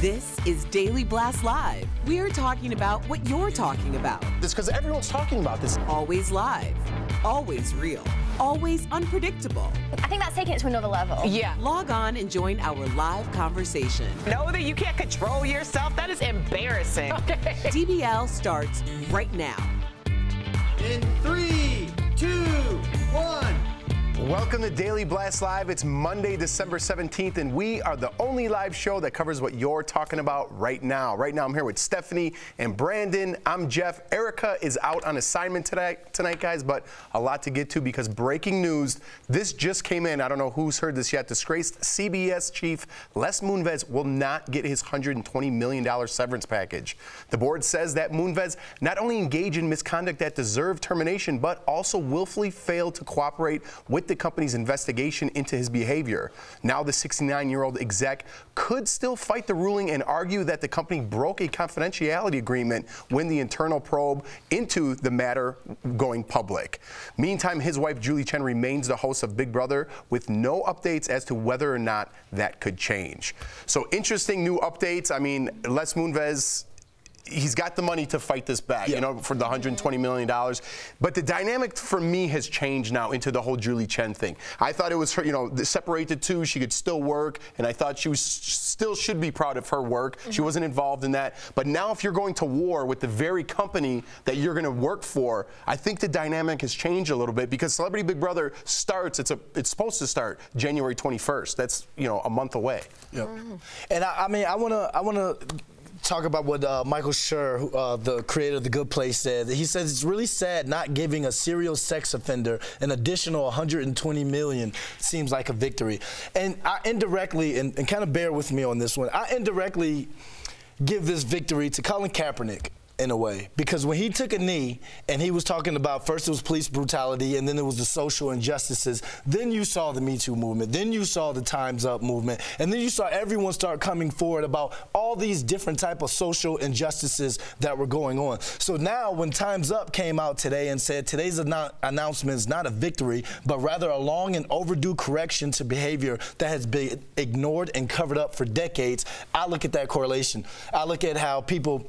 This is Daily Blast Live. We're talking about what you're talking about. It's because everyone's talking about this. Always live, always real, always unpredictable. I think that's taking it to another level. Yeah. Log on and join our live conversation. Know that you can't control yourself? That is embarrassing. Okay. DBL starts right now. In 3, 2, 1. Welcome to Daily Blast Live. It's Monday, December 17th, and we are the only live show that covers what you're talking about right now. Right now, I'm here with Stephanie and Brandon. I'm Jeff. Erica is out on assignment tonight, guys, but a lot to get to because breaking news, this just came in. I don't know who's heard this yet. Disgraced CBS chief Les Moonves will not get his $120 million severance package. The board says that Moonves not only engaged in misconduct that deserved termination, but also willfully failed to cooperate with the company's investigation into his behavior. Now the 69-year-old exec could still fight the ruling and argue that the company broke a confidentiality agreement when the internal probe into the matter going public. Meantime, his wife Julie Chen remains the host of Big Brother with no updates as to whether or not that could change. So interesting new updates. I mean, Les Moonves, he's got the money to fight this back, you know, for the $120 million. But the dynamic for me has changed now into the whole Julie Chen thing. I thought it was her, you know, separate the two, she could still work, and I thought she was still should be proud of her work. She wasn't involved in that. But now if you're going to war with the very company that you're going to work for, I think the dynamic has changed a little bit because Celebrity Big Brother starts, it's supposed to start January 21st. That's, you know, a month away. Yep. And I mean, I wanna talk about what Michael Schur, the creator of The Good Place, said. He says it's really sad not giving a serial sex offender an additional $120 million seems like a victory. And I indirectly, and kind of bear with me on this one, I indirectly give this victory to Colin Kaepernick in a way, because when he took a knee and he was talking about, first it was police brutality and then it was the social injustices, then you saw the Me Too movement, then you saw the Time's Up movement, and then you saw everyone start coming forward about all these different type of social injustices that were going on. So now when Time's Up came out today and said today's announcement is not a victory, but rather a long and overdue correction to behavior that has been ignored and covered up for decades, I look at that correlation. I look at how people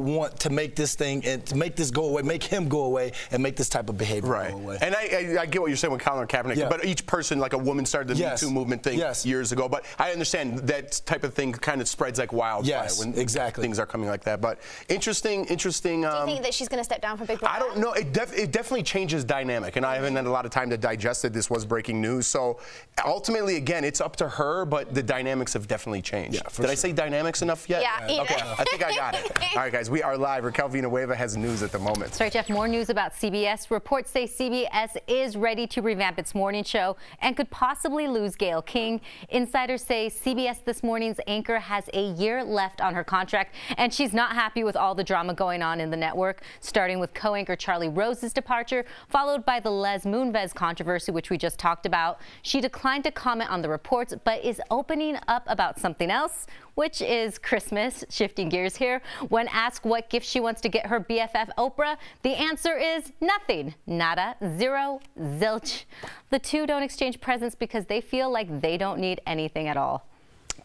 want to make this thing and to make this go away, make him go away, and make this type of behavior go away. And I get what you're saying with Colin Kaepernick, but each person, like a woman started the Me Too movement thing years ago. But I understand that type of thing kind of spreads like wildfire when things are coming like that. But interesting. Do you think that she's going to step down from Big Brother? I don't know. It definitely changes dynamic, and I haven't had a lot of time to digest it. This was breaking news. So ultimately, again, it's up to her, but the dynamics have definitely changed. Yeah, Did I say dynamics enough yet? Yeah. Okay, I think I got it. All right, guys, we are live. Raquel Villanueva has news at the moment. That's right, Jeff. More news about CBS. Reports say CBS is ready to revamp its morning show and could possibly lose Gayle King. Insiders say CBS This Morning's anchor has a year left on her contract, and she's not happy with all the drama going on in the network, starting with co-anchor Charlie Rose's departure, followed by the Les Moonves controversy, which we just talked about. She declined to comment on the reports, but is opening up about something else, which is Christmas. Shifting gears here. When asked what gift she wants to get her BFF Oprah, the answer is nothing. Nada, zero, zilch. The two don't exchange presents because they feel like they don't need anything at all.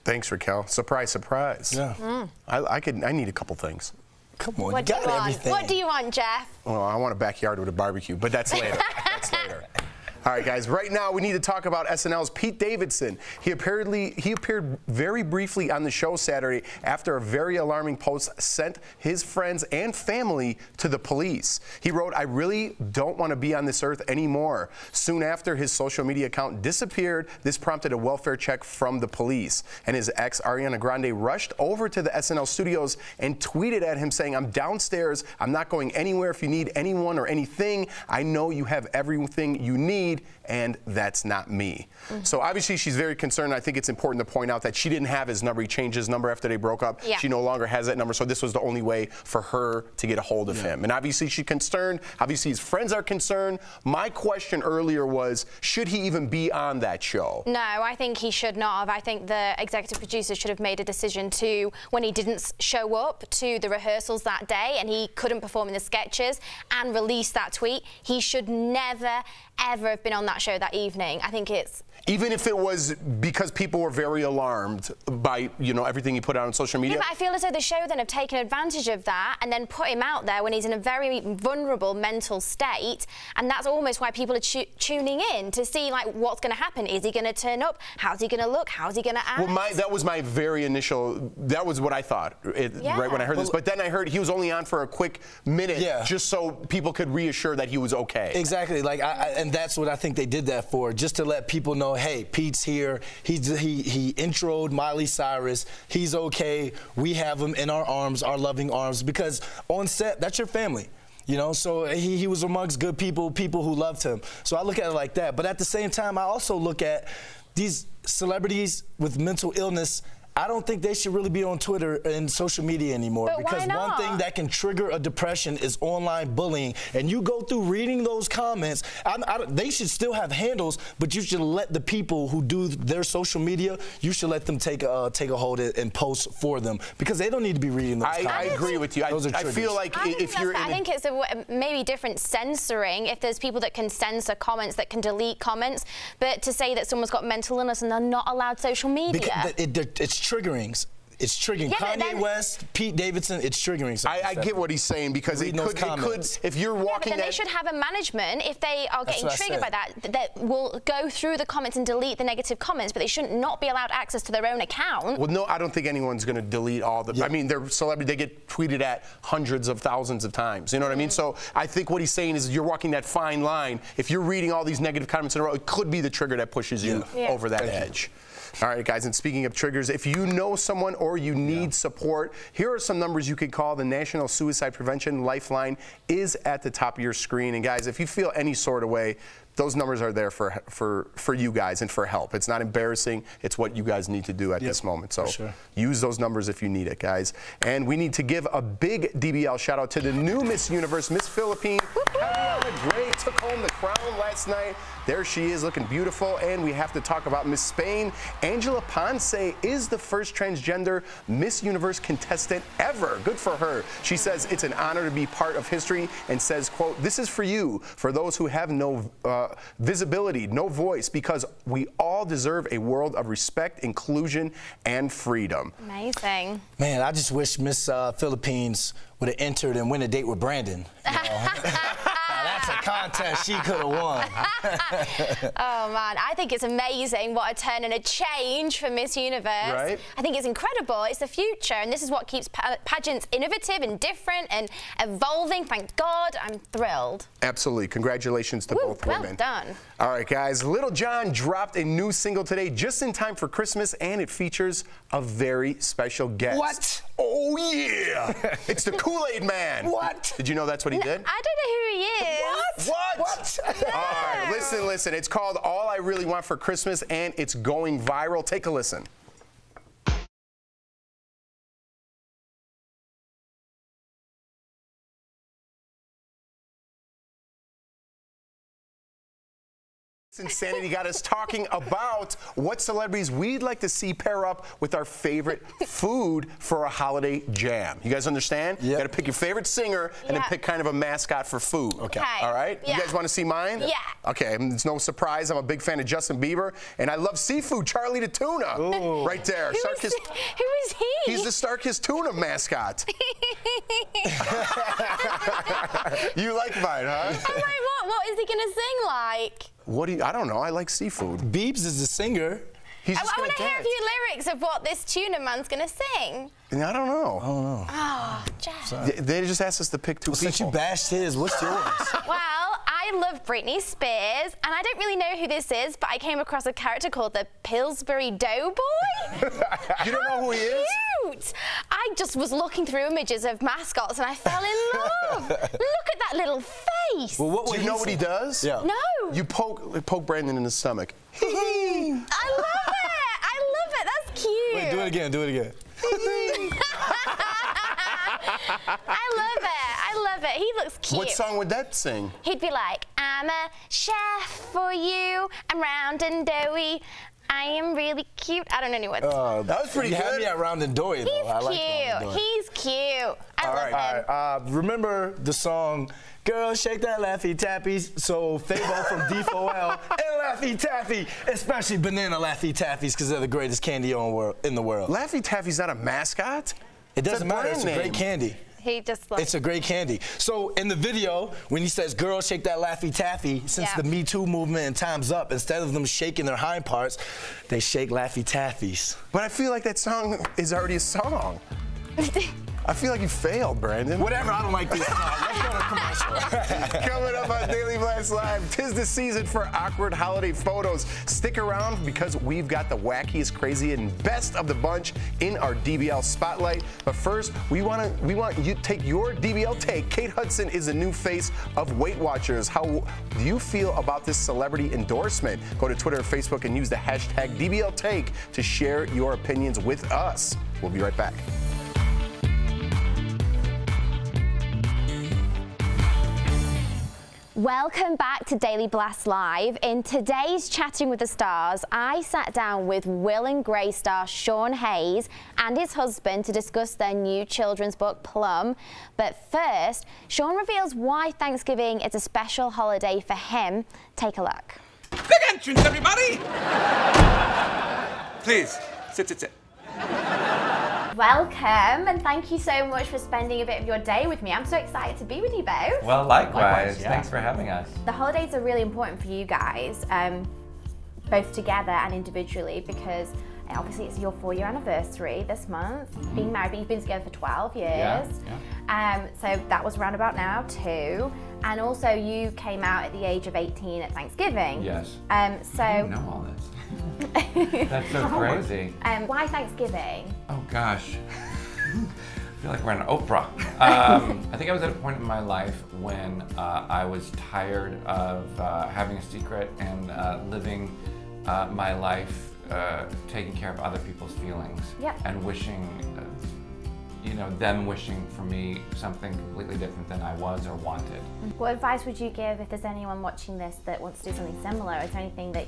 Thanks, Raquel. Surprise, surprise. Yeah. I need a couple things. Come on, What you do got you want? everything. What do you want, Jeff? Well, I want a backyard with a barbecue, but that's later. That's later. All right, guys, right now we need to talk about SNL's Pete Davidson. He appeared very briefly on the show Saturday after a very alarming post sent his friends and family to the police. He wrote, "I really don't want to be on this earth anymore." Soon after his social media account disappeared, this prompted a welfare check from the police. And his ex, Ariana Grande, rushed over to the SNL studios and tweeted at him saying, "I'm downstairs. I'm not going anywhere. If you need anyone or anything, I know you have everything you need. And that's not me." So obviously she's very concerned. I think it's important to point out that she didn't have his number. He changed his number after they broke up. She no longer has that number. So this was the only way for her to get a hold of him. And obviously she's concerned. Obviously his friends are concerned. My question earlier was, should he even be on that show? No, I think he should not have. I think the executive producer should have made a decision to, when he didn't show up to the rehearsals that day and he couldn't perform in the sketches and release that tweet, he should never, ever have been on that show that evening. I think it's... Even if it was because people were very alarmed by, you know, everything he put out on social media? Yeah, but I feel as though the show then have taken advantage of that and then put him out there when he's in a very vulnerable mental state, and that's almost why people are tuning in to see, like, what's going to happen. Is he going to turn up? How's he going to look? How's he going to act? Well, that was my very initial, that was what I thought, right when I heard this. But then I heard he was only on for a quick minute, just so people could reassure that he was okay. Exactly, like, and that's what I think they did that for, just to let people know, hey, Pete's here. He introed Miley Cyrus. He's okay. We have him in our arms, our loving arms, because on set, that's your family. You know, so he was amongst good people, people who loved him. So I look at it like that. But at the same time, I also look at these celebrities with mental illness. I don't think they should really be on Twitter and social media anymore. But because why not? one thing that can trigger a depression is online bullying. And you go through reading those comments, they should still have handles, but you should let the people who do their social media, you should let them take a hold and post for them, because they don't need to be reading those comments. I agree with you. I feel like if you're I think it's maybe different censoring, if there's people that can censor comments, that can delete comments, but to say that someone's got mental illness and they're not allowed social media. It's triggering. It's triggering. Yeah, Kanye West, Pete Davidson, it's triggering. I get what he's saying, because it could, if you're walking then they should have a management, if they are getting triggered by that will go through the comments and delete the negative comments, but they shouldn't not be allowed access to their own account. Well, no, I don't think anyone's going to delete all the, I mean, they're celebrity, they get tweeted at hundreds of thousands of times, you know what I mean? So I think what he's saying is you're walking that fine line. If you're reading all these negative comments in a row, it could be the trigger that pushes you over that edge. All right, guys, and speaking of triggers, if you know someone or you need support, here are some numbers you could call. The National Suicide Prevention Lifeline is at the top of your screen. And guys, if you feel any sort of way, those numbers are there for you guys and for help. It's not embarrassing. It's what you guys need to do at this moment. So use those numbers if you need it, guys. And we need to give a big DBL shout out to the new Miss Universe, Miss Philippine. Ariana Gray took home the crown last night. There she is, looking beautiful. And we have to talk about Miss Spain. Angela Ponce is the first transgender Miss Universe contestant ever. Good for her. She says it's an honor to be part of history, and says, quote, "This is for you, for those who have no visibility, no voice, because we all deserve a world of respect, inclusion, and freedom." Amazing. Man, I just wish Miss Philippines would have entered and win a date with Brandon. You know? That's a contest she could have won. Oh, man, I think it's amazing. What a turn and a change for Miss Universe. Right? I think it's incredible. It's the future, and this is what keeps pageants innovative and different and evolving. Thank God. I'm thrilled. Absolutely. Congratulations to both women. Well done. All right, guys. Lil Jon dropped a new single today, just in time for Christmas, and it features a very special guest. What? Oh, yeah. It's the Kool-Aid Man. What? Did you know that's what he did? I don't know who he is. What? All right, listen. It's called All I Really Want for Christmas, and it's going viral. Take a listen. Insanity got us talking about what celebrities we'd like to see pair up with our favorite food for a holiday jam. You guys understand? You got to pick your favorite singer and then pick kind of a mascot for food. Okay. All right? Yeah. You guys want to see mine? Yeah. Okay, it's no surprise. I'm a big fan of Justin Bieber, and I love seafood. Charlie the Tuna. Ooh. Right there. Who is he? He's the Starkist Tuna mascot. You like mine, huh? I'm like, what is he going to sing like? I don't know. I like seafood. Biebs is the singer. He's just I want to hear a dance. few lyrics of what this tuna man's going to sing. I don't know. Oh, Jeff. They just asked us to pick two people. Since you bashed his, what's yours? Well, I love Britney Spears, and I don't really know who this is, but I came across a character called the Pillsbury Doughboy. You don't know who he is? Cute. I just was looking through images of mascots, and I fell in love. Look at that little face. Well, Do you know what he does? Yeah. No. You poke Brandon in the stomach. I love it. I love it. That's cute. Wait, do it again. Do it again. I love it. He looks cute. What song would that sing? He'd be like, I'm a chef for you. I'm round and doughy. I am really cute. I don't know what. That was pretty you good. had me at Round and Doy, though. He's I like cute. Round and Doy. He's cute. I love him. All right. Remember the song, Girl, Shake That Laffy Taffy? So Fabo from D4L and Laffy Taffy, especially banana Laffy Taffies, because they're the greatest candy in the world. Laffy Taffy's not a mascot. It doesn't matter. brand It's a name. great candy. He just like. It's a great candy. So in the video, when he says, girl, shake that Laffy Taffy, since Yeah. the Me Too movement and Time's Up, instead of them shaking their hind parts, they shake Laffy Taffies. But I feel like that song is already a song. I feel like you failed, Brandon. Whatever, I don't like this song. Let's go to commercial. Coming up on Daily Blast Live, 'tis the season for awkward holiday photos. Stick around because we've got the wackiest, craziest, and best of the bunch in our DBL spotlight. But first, we want you to take your DBL take. Kate Hudson is the new face of Weight Watchers. How do you feel about this celebrity endorsement? Go to Twitter or Facebook and use the hashtag DBL Take to share your opinions with us. We'll be right back. Welcome back to Daily Blast Live. In today's Chatting with the Stars, I sat down with Will and Grace star Sean Hayes and his husband to discuss their new children's book, Plum. But first, Sean reveals why Thanksgiving is a special holiday for him. Take a look. Big entrance, everybody! Please, sit. Welcome, and thank you so much for spending a bit of your day with me. I'm so excited to be with you both. Well, likewise. Thanks for having us. The holidays are really important for you guys, both together and individually, because obviously it's your 4-year anniversary this month. Being married, but you've been together for 12 years. So that was around about now too. And also you came out at the age of 18 at Thanksgiving. Yes. So I didn't know all this. That's so crazy. Why Thanksgiving? Oh gosh. I feel like we're on Oprah. I think I was at a point in my life when I was tired of having a secret and living my life taking care of other people's feelings. Yep. And wishing, them wishing for me something completely different than I was or wanted. What advice would you give if there's anyone watching this that wants to do something similar? Is there anything that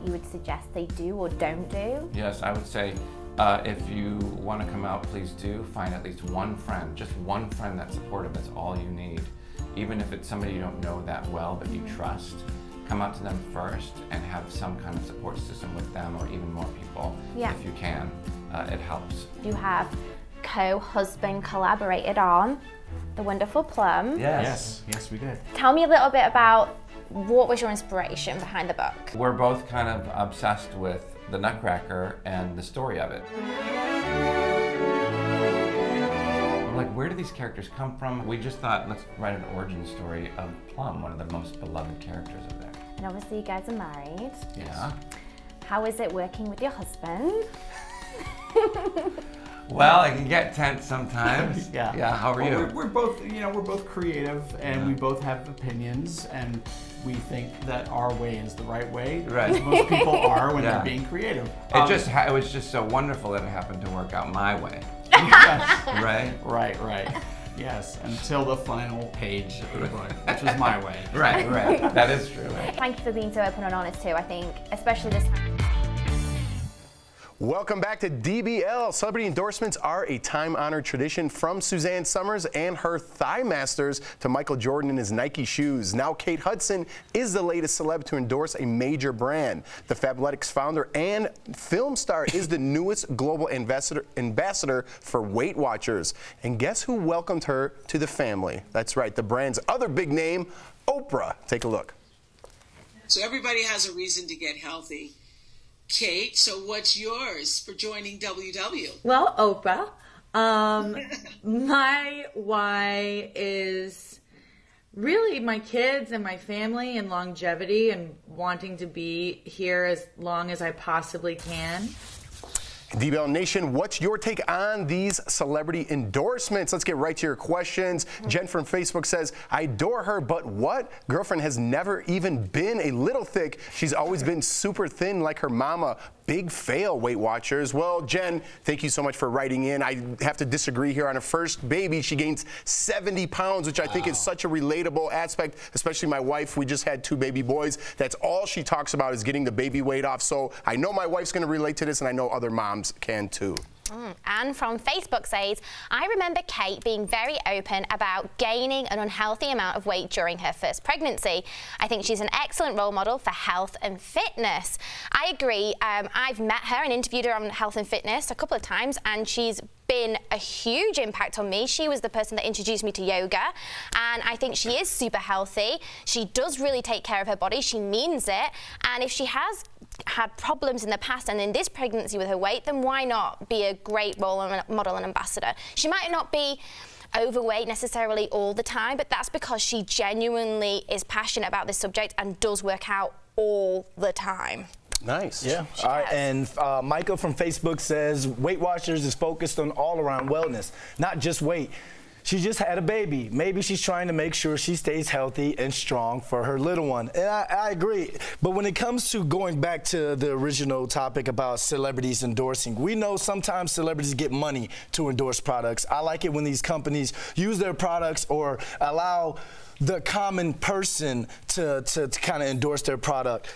you would suggest they do or don't do? Yes, I would say if you want to come out, please do find at least one friend, just one friend that's supportive. That's all you need. Even if it's somebody you don't know that well but you trust, come out to them first and have some kind of support system with them or even more people if you can. It helps. You have co-husband collaborated on the wonderful Plum. Yes, we did. Tell me a little bit about what was your inspiration behind the book? We're both kind of obsessed with the Nutcracker and the story of it. We're like, where do these characters come from? We just thought, let's write an origin story of Plum, one of the most beloved characters of there. And obviously you guys are married. Yeah. How is it working with your husband? Well, I can get tense sometimes. Yeah. How are you? We're both, we're both creative, and we both have opinions, and we think that our way is the right way. Right. As most people are when they're being creative. It was just so wonderful that it happened to work out my way. Yes. Right. Yes, until the final page of the book, which was my way. Right. That is true. Thank you for being so open and honest too. I think, especially this time. Welcome back to DBL. Celebrity endorsements are a time-honored tradition, from Suzanne Summers and her Thigh Masters to Michael Jordan and his Nike shoes. Now Kate Hudson is the latest celeb to endorse a major brand. The Fabletics founder and film star is the newest global ambassador for Weight Watchers. And guess who welcomed her to the family? That's right, the brand's other big name, Oprah. Take a look. So everybody has a reason to get healthy. Kate, so what's yours for joining WW? Well, Oprah, my why is really my kids and my family and longevity and wanting to be here as long as I possibly can. DBL Nation, what's your take on these celebrity endorsements? Let's get right to your questions. Jen from Facebook says, I adore her, but what? Girlfriend has never even been a little thick. She's always been super thin like her mama. Big fail, Weight Watchers. Well, Jen, thank you so much for writing in. I have to disagree here. On her first baby, she gains 70 pounds, which I think is such a relatable aspect, especially my wife. We just had 2 baby boys. That's all she talks about is getting the baby weight off. So I know my wife's going to relate to this, and I know other moms can too. Anne from Facebook says, I remember Kate being very open about gaining an unhealthy amount of weight during her first pregnancy. I think she's an excellent role model for health and fitness. I agree. I've met her and interviewed her on health and fitness a couple of times, and she's been a huge impact on me. She was the person that introduced me to yoga, and I think she is super healthy. She does really take care of her body. She means it, and if she has had problems in the past and in this pregnancy with her weight, then why not be a great role model and ambassador? She might not be overweight necessarily all the time, but that's because she genuinely is passionate about this subject and does work out all the time. Nice. Yeah. All right. And Michael from Facebook says, Weight Watchers is focused on all-around wellness, not just weight. She just had a baby. Maybe she's trying to make sure she stays healthy and strong for her little one. And I agree. But when it comes to going back to the original topic about celebrities endorsing, we know sometimes celebrities get money to endorse products. I like it when these companies use their products or allow the common person to kind of endorse their product.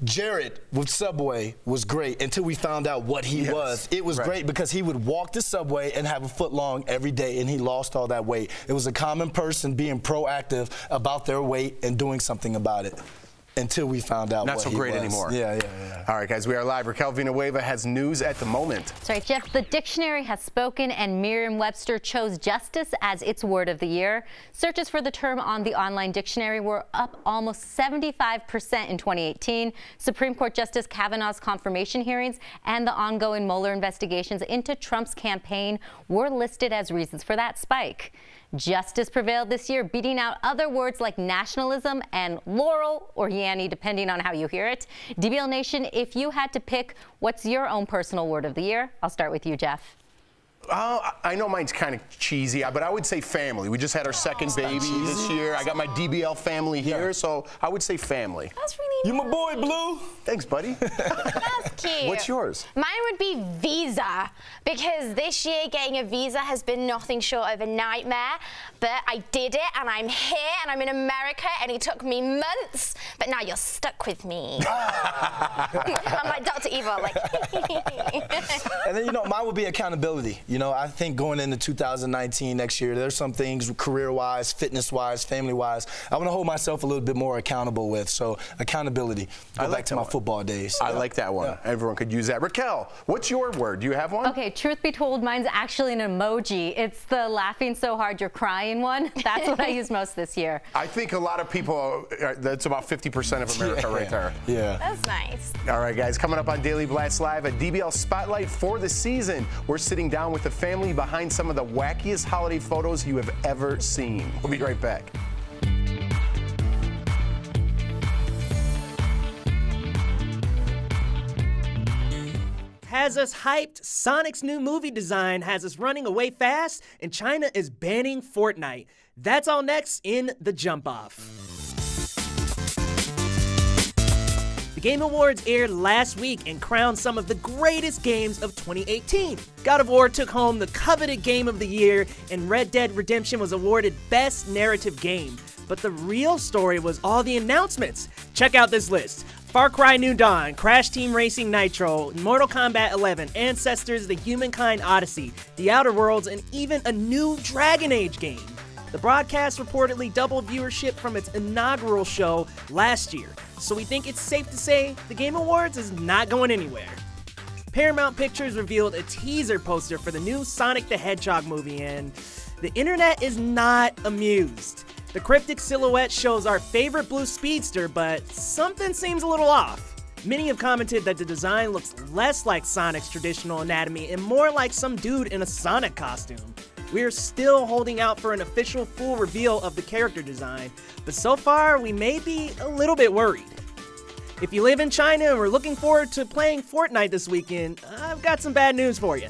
Jared with Subway was great until we found out what he was. It was great because he would walk the subway and have a foot long every day, and he lost all that weight. It was a common person being proactive about their weight and doing something about it. Until we found out Not what so he great was. anymore. Yeah. All right, guys, we are live. Raquel Villanueva has news at the moment. Sorry, Jeff, the dictionary has spoken, and Merriam-Webster chose justice as its word of the year. Searches for the term on the online dictionary were up almost 75% in 2018. Supreme Court Justice Kavanaugh's confirmation hearings and the ongoing Mueller investigations into Trump's campaign were listed as reasons for that spike. Justice prevailed this year, beating out other words like nationalism and Laurel or Yanny, depending on how you hear it. DBL Nation, if you had to pick, what's your own personal word of the year? I'll start with you, Jeff. I know mine's kind of cheesy, but I would say family. We just had our second baby this year. I got my DBL family here, so I would say family. That's really You my boy, Blue. Thanks, buddy. That's cute. What's yours? Mine would be visa, because this year getting a visa has been nothing short of a nightmare, but I did it, and I'm here, and I'm in America, and it took me months, but now you're stuck with me. I'm like Dr. Evil, like. And then, mine would be accountability. I think going into 2019 next year, there's some things career-wise, fitness-wise, family-wise, I want to hold myself a little bit more accountable with. So accountability. Go back to my football days. I like that one. Yeah. Everyone could use that. Raquel, what's your word? Do you have one? Okay, truth be told, mine's actually an emoji. It's the laughing so hard you're crying one. That's what I use most this year. I think a lot of people, that's about 50% of America right there. Yeah. That's nice. All right, guys, coming up on Daily Blast Live, a DBL Spotlight for the season. We're sitting down with the family behind some of the wackiest holiday photos you have ever seen. We'll be right back. Has us hyped, Sonic's new movie design has us running away fast, and China is banning Fortnite. That's all next in The Jump Off. The Game Awards aired last week and crowned some of the greatest games of 2018. God of War took home the coveted Game of the Year, and Red Dead Redemption was awarded Best Narrative Game. But the real story was all the announcements. Check out this list. Far Cry New Dawn, Crash Team Racing Nitro, Mortal Kombat 11, Ancestors, The Humankind Odyssey, The Outer Worlds, and even a new Dragon Age game. The broadcast reportedly doubled viewership from its inaugural show last year, so we think it's safe to say the Game Awards is not going anywhere. Paramount Pictures revealed a teaser poster for the new Sonic the Hedgehog movie, and the internet is not amused. The cryptic silhouette shows our favorite blue speedster, but something seems a little off. Many have commented that the design looks less like Sonic's traditional anatomy and more like some dude in a Sonic costume. We're still holding out for an official full reveal of the character design, but so far we may be a little bit worried. If you live in China and are looking forward to playing Fortnite this weekend, I've got some bad news for you.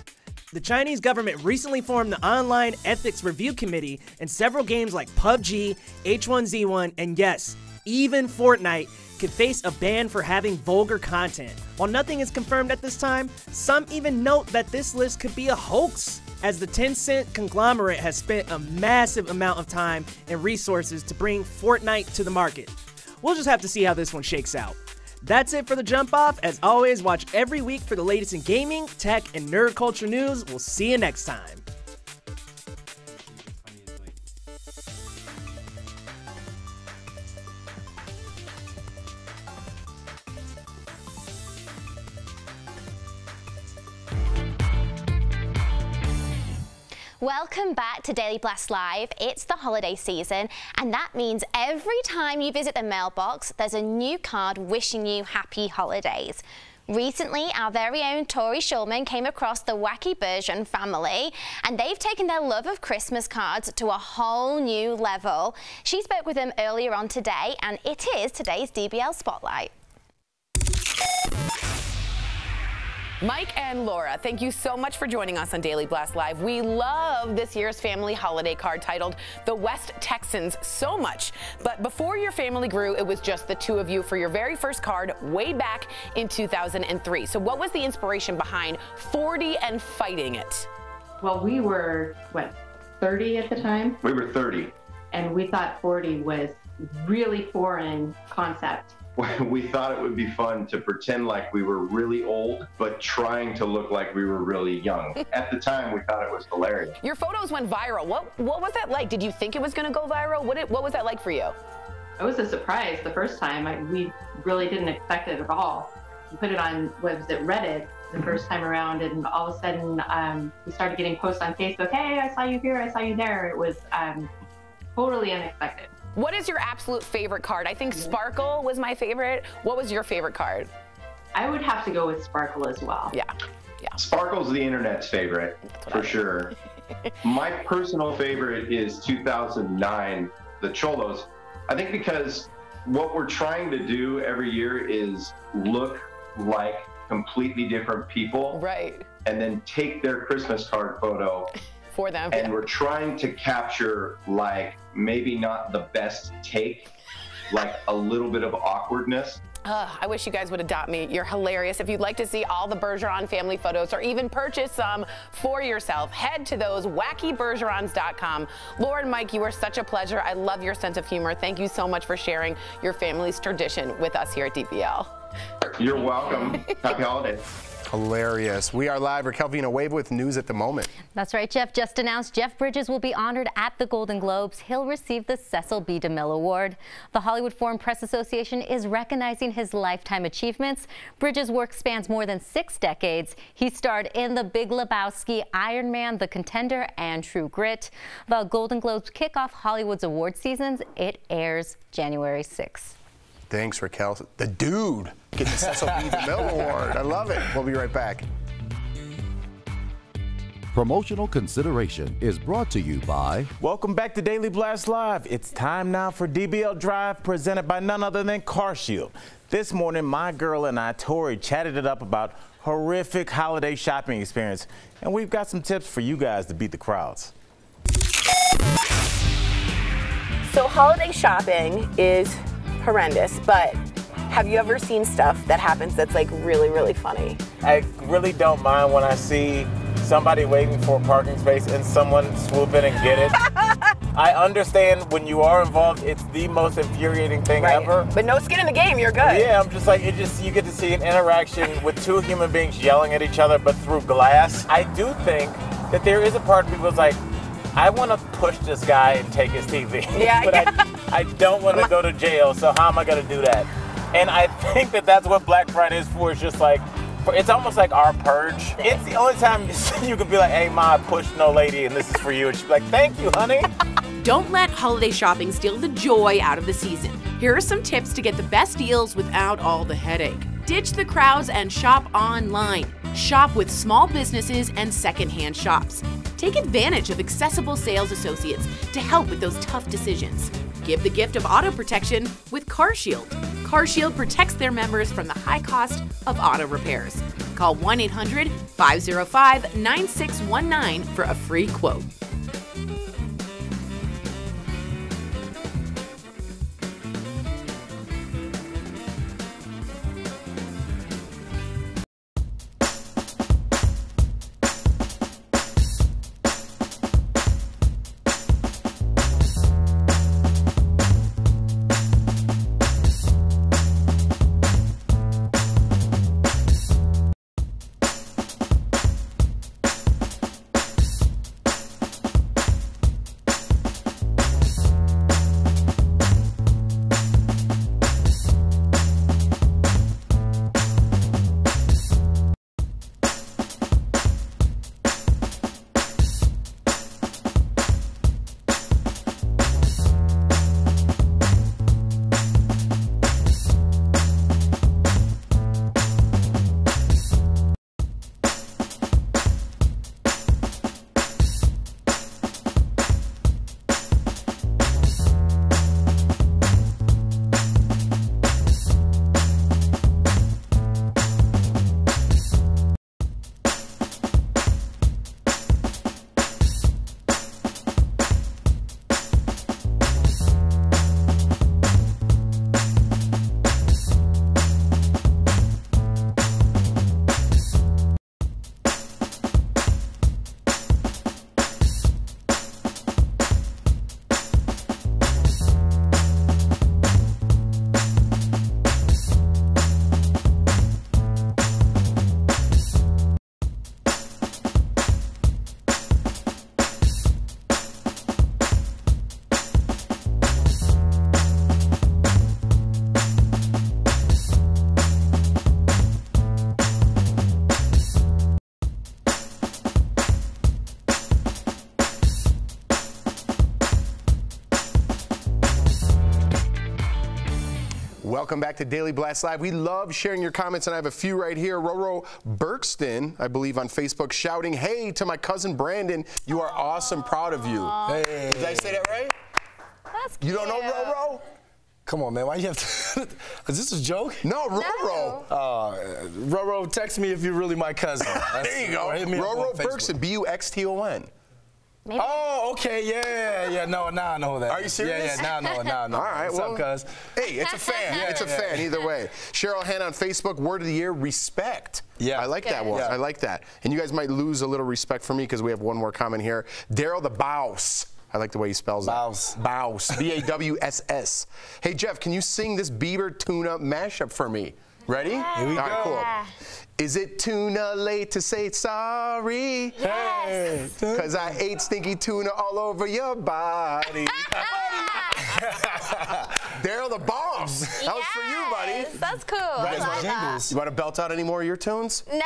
The Chinese government recently formed the Online Ethics Review Committee, and several games like PUBG, H1Z1, and yes, even Fortnite could face a ban for having vulgar content. While nothing is confirmed at this time, some even note that this list could be a hoax, as the Tencent conglomerate has spent a massive amount of time and resources to bring Fortnite to the market. We'll just have to see how this one shakes out. That's it for the Jump Off. As always, watch every week for the latest in gaming, tech, and nerd culture news. We'll see you next time. Welcome back to Daily Blast Live. It's the holiday season, and that means every time you visit the mailbox, there's a new card wishing you happy holidays. Recently, our very own Tori Schulman came across the Wacky Bergeron family, and they've taken their love of Christmas cards to a whole new level. She spoke with them earlier on today, and it is today's DBL Spotlight. Mike and Laura, thank you so much for joining us on Daily Blast Live. We love this year's family holiday card titled The West Texans so much. But before your family grew, it was just the two of you for your very first card way back in 2003. So what was the inspiration behind 40 and Fighting It? Well, we were, 30 at the time? We were 30. And we thought 40 was really foreign concept. We thought it would be fun to pretend like we were really old, but trying to look like we were really young. At the time, we thought it was hilarious. Your photos went viral. What was that like? Did you think it was going to go viral? What was that like for you? It was a surprise the first time. We really didn't expect it at all. We put it on, Reddit the first time around, and all of a sudden we started getting posts on Facebook, hey, I saw you here, I saw you there. It was totally unexpected. What is your absolute favorite card? I think Sparkle was my favorite. What was your favorite card? I would have to go with Sparkle as well. Yeah. Sparkle's the internet's favorite, for sure. My personal favorite is 2009, the Cholos. I think because what we're trying to do every year is look like completely different people. Right. And then take their Christmas card photo for them. And we're trying to capture, like, maybe not the best take, like a little bit of awkwardness. I wish you guys would adopt me. You're hilarious. If you'd like to see all the Bergeron family photos or even purchase some for yourself, head to those wackybergerons.com. Laura and Mike, you are such a pleasure. I love your sense of humor. Thank you so much for sharing your family's tradition with us here at DBL. You're welcome. Happy holidays. Hilarious. We are live. Raquel Villanueva with news at the moment. That's right. Jeff just announced Jeff Bridges will be honored at the Golden Globes. He'll receive the Cecil B. DeMille Award. The Hollywood Foreign Press Association is recognizing his lifetime achievements. Bridges' work spans more than 6 decades. He starred in The Big Lebowski, Iron Man, The Contender, and True Grit. The Golden Globes kick off Hollywood's award seasons. It airs January 6th. Thanks, Raquel. The dude getting the Cecil B. DeMille Award. I love it. We'll be right back. Promotional consideration is brought to you by... Welcome back to Daily Blast Live. It's time now for DBL Drive, presented by none other than CarShield. This morning, my girl and I, Tori, chatted it up about horrific holiday shopping experience, and we've got some tips for you guys to beat the crowds. So holiday shopping is horrendous, but have you ever seen stuff that happens that's like really, really funny? I really don't mind when I see somebody waiting for a parking space and someone swoop in and get it. I understand when you are involved, it's the most infuriating thing ever. But no skin in the game, you're good. Yeah, I'm just like, you get to see an interaction with 2 human beings yelling at each other, but through glass. I do think that there is a part of people that's like, I want to push this guy and take his TV. Yeah, but I don't want to go to jail, so how am I going to do that? And I think that that's what Black Friday is for. It's just like, it's almost like our purge. It's the only time you can be like, hey, Ma, push no lady, and this is for you. And she's like, thank you, honey. Don't let holiday shopping steal the joy out of the season. Here are some tips to get the best deals without all the headache. Ditch the crowds and shop online. Shop with small businesses and secondhand shops. Take advantage of accessible sales associates to help with those tough decisions. Give the gift of auto protection with CarShield. CarShield protects their members from the high cost of auto repairs. Call 1-800-505-9619 for a free quote. Welcome back to Daily Blast Live. We love sharing your comments, and I have a few right here. Roro Berkston, I believe on Facebook, shouting, "Hey, to my cousin Brandon, you are awesome, proud of you." Hey. Did I say that right? That's You don't know Roro? Come on, man. Why you have to? Is this a joke? No, Roro. Roro, text me if you're really my cousin. There you go. Roro Berkston, B-U-X-T-O-N. Maybe. Oh, okay, yeah. No, now I know that. Are you serious? Yeah, now I know. All right, What's up, cuz? Hey, it's a fan. It's a fan either way. Cheryl Hannah on Facebook, word of the year, respect. Yeah. I like that one. Yeah. I like that. And you guys might lose a little respect for me because we have one more comment here. Daryl the Bouse. I like the way he spells it. Bouse. B-A-W-S-S. Hey, Jeff, can you sing this Bieber tuna mashup for me? Ready? Here we go. All right, cool. Is it tuna late to say sorry? Yes. Because I ate stinky tuna all over your body. Daryl the Boss. That was for you, buddy. That's cool. I like that. You want to belt out any more of your tunes? No,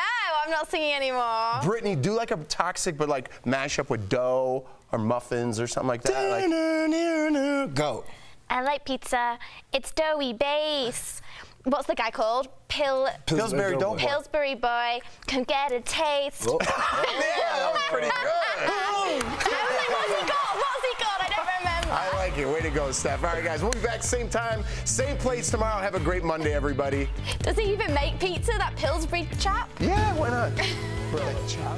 I'm not singing anymore. Brittany, do like a toxic, but like mashup with dough or muffins or something like that. Go. I like pizza. It's doughy base. What's the guy called? Pillsbury Doughboy. Pillsbury Boy. Can get a taste. Oh. Yeah, that was pretty good. I was like, what's he got? What's he got? I don't remember. I like it. Way to go, Steph. All right, guys, we'll be back same time, same place tomorrow. Have a great Monday, everybody. Does he even make pizza, that Pillsbury chap? Yeah, why not? Ciao.